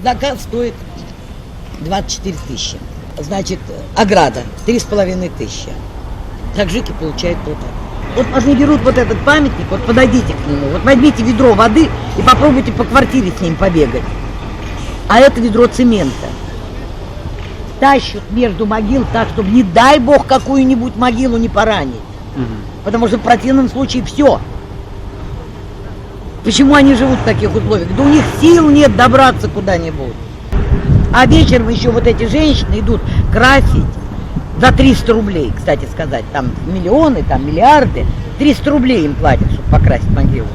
Заказ стоит 24 тысячи. Значит, ограда 3,5 тысячи. Таджики получают вот так. Вот они берут вот этот памятник, вот подойдите к нему, вот возьмите ведро воды и попробуйте по квартире с ним побегать. А это ведро цемента. Тащут между могил так, чтобы, не дай бог, какую-нибудь могилу не поранить. Потому что в противном случае все. Почему они живут в таких условиях? Да у них сил нет добраться куда-нибудь. А вечером еще вот эти женщины идут красить за 300 рублей, кстати сказать. Там миллионы, там миллиарды. 300 рублей им платят, чтобы покрасить могилу.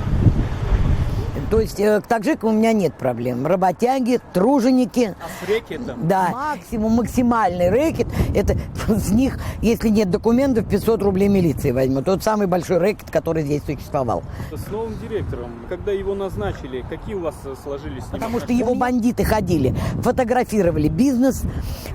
То есть к таджикам у меня нет проблем. Работяги, труженики. А с рэкетом? Да, максимальный рэкет. Это с них, если нет документов, 500 рублей милиции возьмут. Тот самый большой рэкет, который здесь существовал. С новым директором, когда его назначили, какие у вас сложились с ним? Потому что его бандиты ходили, фотографировали бизнес,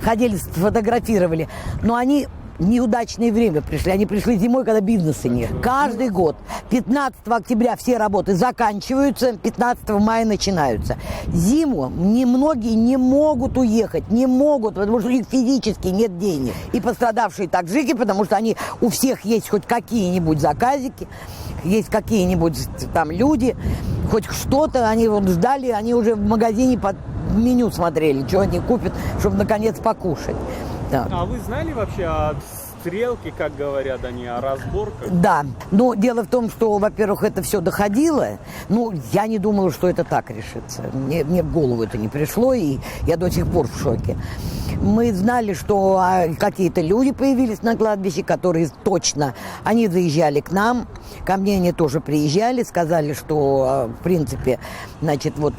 ходили, фотографировали. Но они неудачное время пришли. Они пришли зимой, когда бизнеса нет. Каждый год 15 октября все работы заканчиваются, 15 мая начинаются. Зиму многие не могут уехать, не могут, потому что у них физически нет денег. И пострадавшие таджики, потому что они, у всех есть хоть какие-нибудь заказики, есть какие-нибудь там люди, хоть что-то, они вот ждали, они уже в магазине под меню смотрели, что они купят, чтобы наконец покушать. Да. А вы знали вообще о стрелке, как говорят они, о разборках? Да, но дело в том, что, во-первых, это все доходило. Ну, я не думала, что это так решится. Мне в голову это не пришло, и я до сих пор в шоке. Мы знали, что какие-то люди появились на кладбище, которые точно, они заезжали к нам, ко мне они тоже приезжали, сказали, что, в принципе, значит, вот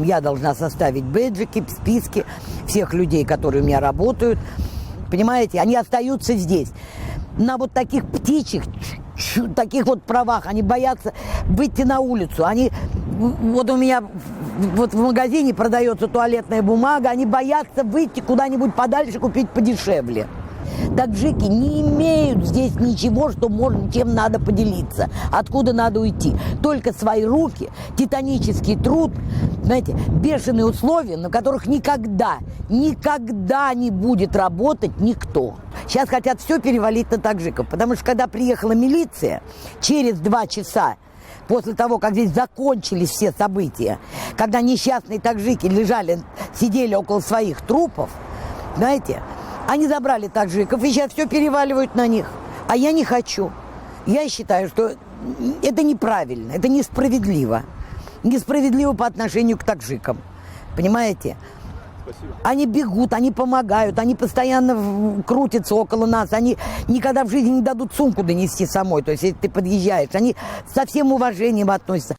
я должна составить бейджики, списки всех людей, которые у меня работают. Понимаете, они остаются здесь. На вот таких птичьих, таких вот правах, они боятся выйти на улицу. Они, вот у меня вот в магазине продается туалетная бумага, они боятся выйти куда-нибудь подальше, купить подешевле. Таджики не имеют здесь ничего, что можно, чем надо поделиться, откуда надо уйти. Только свои руки, титанический труд, знаете, бешеные условия, на которых никогда не будет работать никто. Сейчас хотят все перевалить на таджиков, потому что когда приехала милиция, через 2 часа, после того, как здесь закончились все события, когда несчастные таджики сидели около своих трупов, знаете, они забрали таджиков и сейчас все переваливают на них. А я не хочу. Я считаю, что это неправильно, это несправедливо. Несправедливо по отношению к таджикам. Понимаете? Спасибо. Они бегут, они помогают, они постоянно крутятся около нас. Они никогда в жизни не дадут сумку донести самой. То есть, если ты подъезжаешь, они со всем уважением относятся.